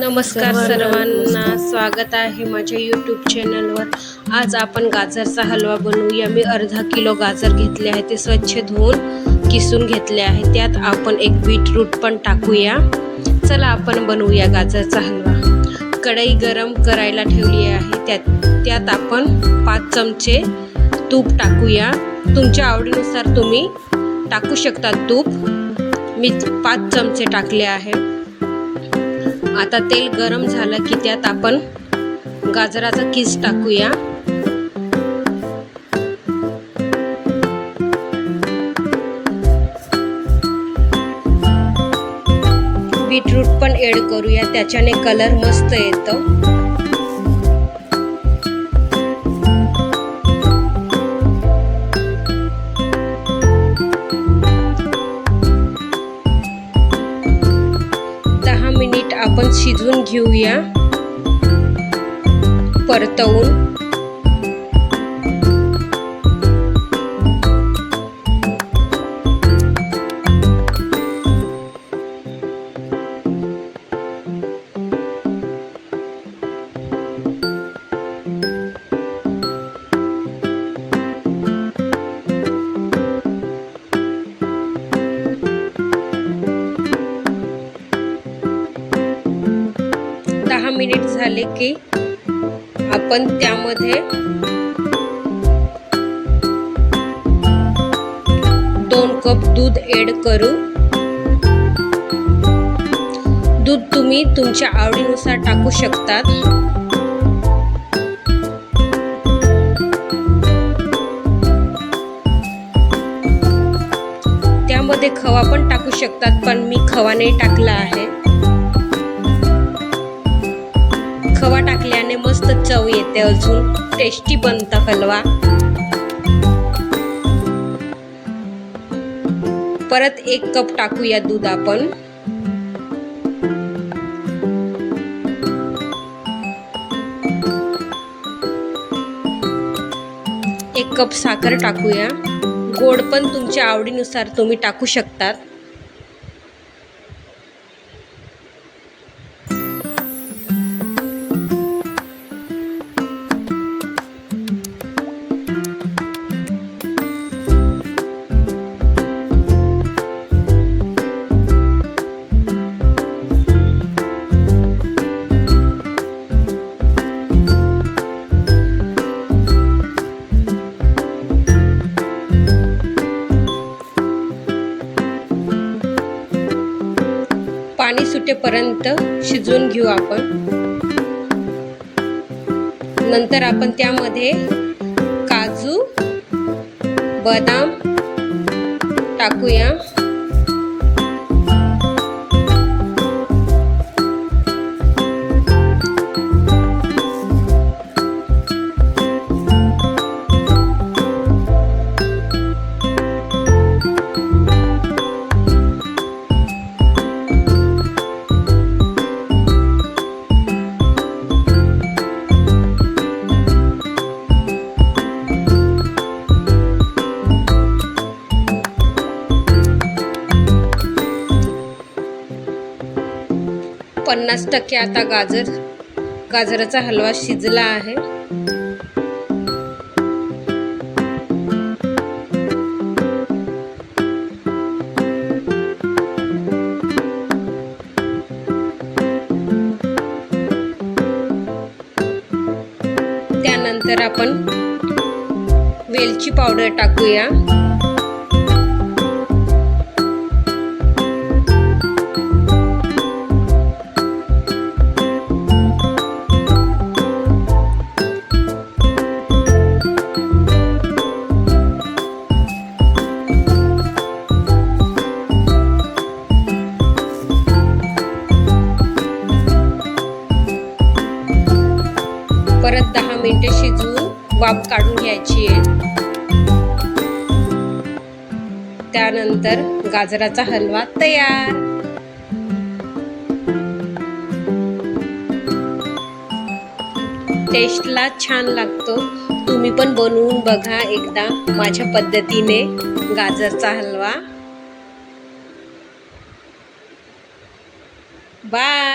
नमस्कार सर्वांना, स्वागत आहे माझ्या यूट्यूब चॅनलवर। आज आपण गाजरचा हलवा बनवूया। मी अर्धा किलो गाजर घेतले आहे, ते स्वच्छ धुवून किसून घेतले आहे। त्यात आपण एक बीटरूट पण टाकूया। चला आपण बनवूया गाजरचा हलवा। कढई गरम करायला ठेवली आहे, त्यात आपण 5 चमचे तूप टाकूया। तुमच्या आवडीनुसार तुम्ही टाकू शकता तूप। मी 5 चमचे टाकले आहे। आता तेल गरम झालं की त्यात आपण गाजराचा किस टाकूया। बीटरूट पण ऍड करूया, त्याच्याने कलर मस्त येतो। आपण शिजवून घेऊया, परतवून। मिनिट झाले की आपण त्यामध्ये 2 कप दूध ऍड करू। दूध तुम्ही तुमच्या आवडीनुसार टाकू शकतात। त्यामध्ये खवा पण टाकू शकतात, पण मी खवा नाही टाकला आहे। खवा टाकल्याने मस्त चव येते, अजून टेस्टी बनता हलवा। परत 1 कप टाकूया दूध आपण। एक कप साखर टाकूया। गोड पण तुमच्या आवडीनुसार तुम्ही टाकू शकतात। पाणी सुटेपर्यंत शिजवून घेऊ आपण। नंतर आपण त्यामध्ये काजू, बदाम टाकूया। पन्नास टक्के आता गाजराचा हलवा शिजला आहे। त्यानंतर आपण वेलची पावडर टाकूया। परत 10 मिनिटे शिजवून वाफ काढून घ्यायची आहे। त्यानंतर गाजराचा हलवा तयार। टेस्टला छान लागतो। तुम्ही पण बनवून बघा एकदा माझ्या पद्धतीने गाजरचा हलवा। बाय।